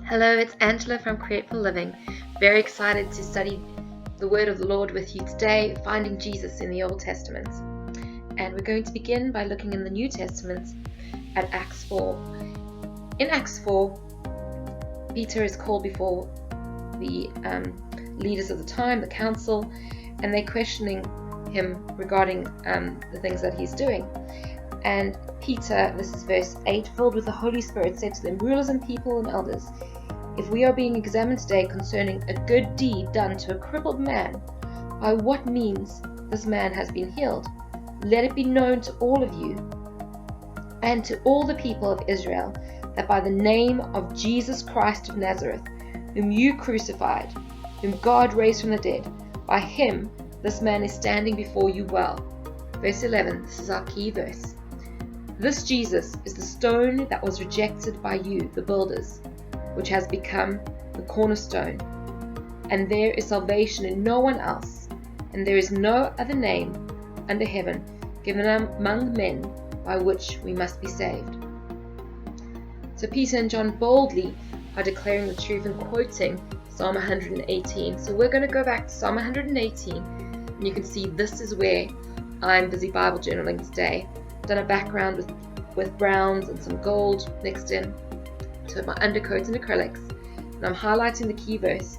Hello, it's Angela from Create for Living. Very excited to study the Word of the Lord with you today, finding Jesus in the Old Testament. And we're going to begin by looking in the New Testament at Acts 4. In Acts 4, Peter is called before the leaders of the time, the council, and they're questioning him regarding the things that he's doing. And Peter, this is verse 8, filled with the Holy Spirit, said to them, "Rulers and people and elders, if we are being examined today concerning a good deed done to a crippled man, by what means this man has been healed, let it be known to all of you and to all the people of Israel that by the name of Jesus Christ of Nazareth, whom you crucified, whom God raised from the dead, by him this man is standing before you well." Verse 11, this is our key verse. "This Jesus is the stone that was rejected by you, the builders, which has become the cornerstone. And there is salvation in no one else, and there is no other name under heaven given among men by which we must be saved." So Peter and John boldly are declaring the truth and quoting Psalm 118. So we're going to go back to Psalm 118, and you can see this is where I'm busy Bible journaling today. I've done a background with browns and some gold mixed in, so my undercoat and acrylics, and I'm highlighting the key verse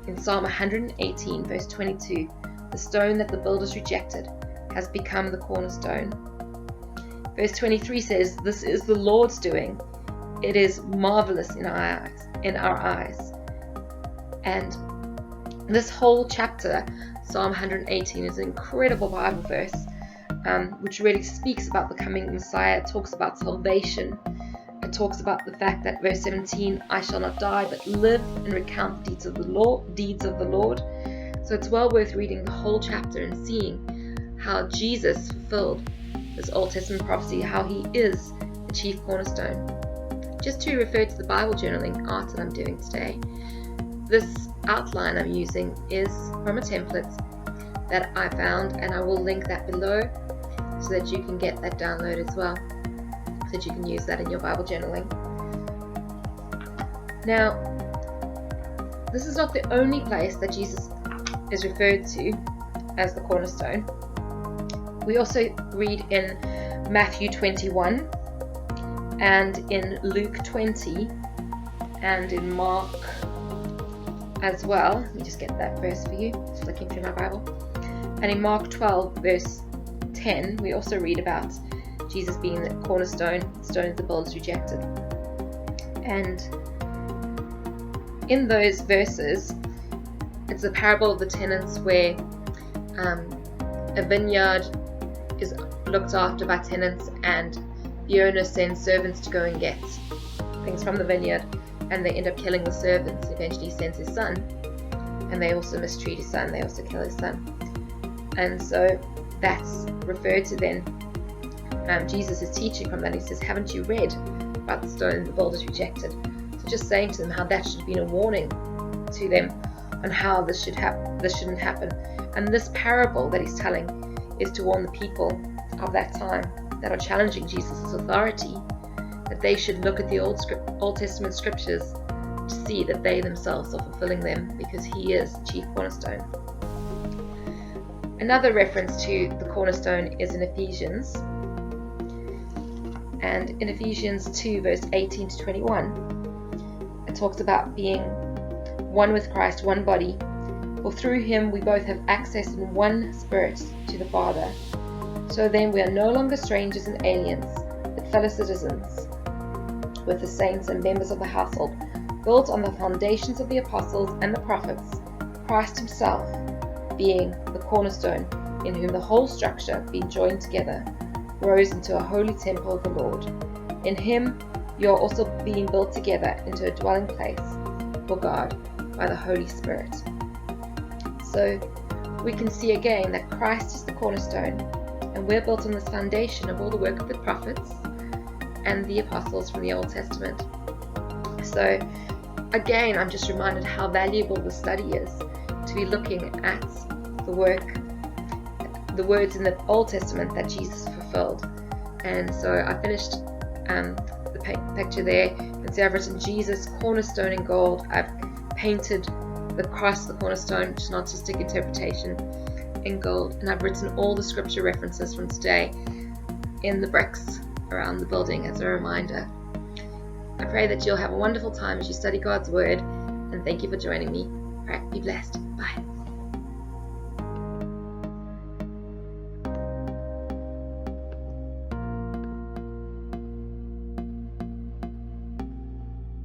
in Psalm 118 verse 22. "The stone that the builders rejected has become the cornerstone." Verse 23 says, "This is the Lord's doing. It is marvelous in our eyes." And this whole chapter, Psalm 118, is an incredible Bible verse, which really speaks about the coming Messiah. It talks about salvation. It talks about the fact that verse 17, "I shall not die but live and recount the deeds of the Lord." So it's well worth reading the whole chapter and seeing how Jesus fulfilled this Old Testament prophecy, how he is the chief cornerstone. Just to refer to the Bible journaling art that I'm doing today, this outline I'm using is from a template that I found, and I will link that below so that you can get that download as well, so that you can use that in your Bible journaling. Now, this is not the only place that Jesus is referred to as the cornerstone. We also read in Matthew 21 and in Luke 20 and in Mark as well. Let me just get that verse for you, just flicking through my Bible. And in Mark 12 verse 10, we also read about Jesus being the cornerstone, the stone that the builders rejected. And in those verses, it's a parable of the tenants where a vineyard is looked after by tenants, and the owner sends servants to go and get things from the vineyard, and they end up killing the servants. Eventually he sends his son, and they also mistreat his son. They also kill his son. And so that's referred to then. Jesus is teaching from that. He says, "Haven't you read about the stone the builders rejected?" So just saying to them how that should have been a warning to them on how this shouldn't happen. And this parable that he's telling is to warn the people of that time that are challenging Jesus' authority, that they should look at the Old Testament scriptures to see that they themselves are fulfilling them, because he is the chief cornerstone. Another reference to the cornerstone is in Ephesians. And in Ephesians 2 verse 18 to 21, it talks about being one with Christ, one body. "For through him we both have access in one spirit to the Father. So then we are no longer strangers and aliens, but fellow citizens with the saints and members of the household, built on the foundations of the apostles and the prophets, Christ himself being the cornerstone, in whom the whole structure, being joined together, grows into a holy temple of the Lord. In him you are also being built together into a dwelling place for God by the Holy Spirit." So we can see again that Christ is the cornerstone, and we're built on this foundation of all the work of the prophets and the apostles from the Old Testament. So again, I'm just reminded how valuable the study is, to be looking at the words in the Old Testament that Jesus fulfilled. And so I finished the picture there. You can see I've written Jesus, Cornerstone in gold. I've painted the cross, the cornerstone, which is an artistic interpretation, in gold. And I've written all the scripture references from today in the bricks around the building as a reminder. I pray that you'll have a wonderful time as you study God's Word, and thank you for joining me. All right, be blessed. Bye.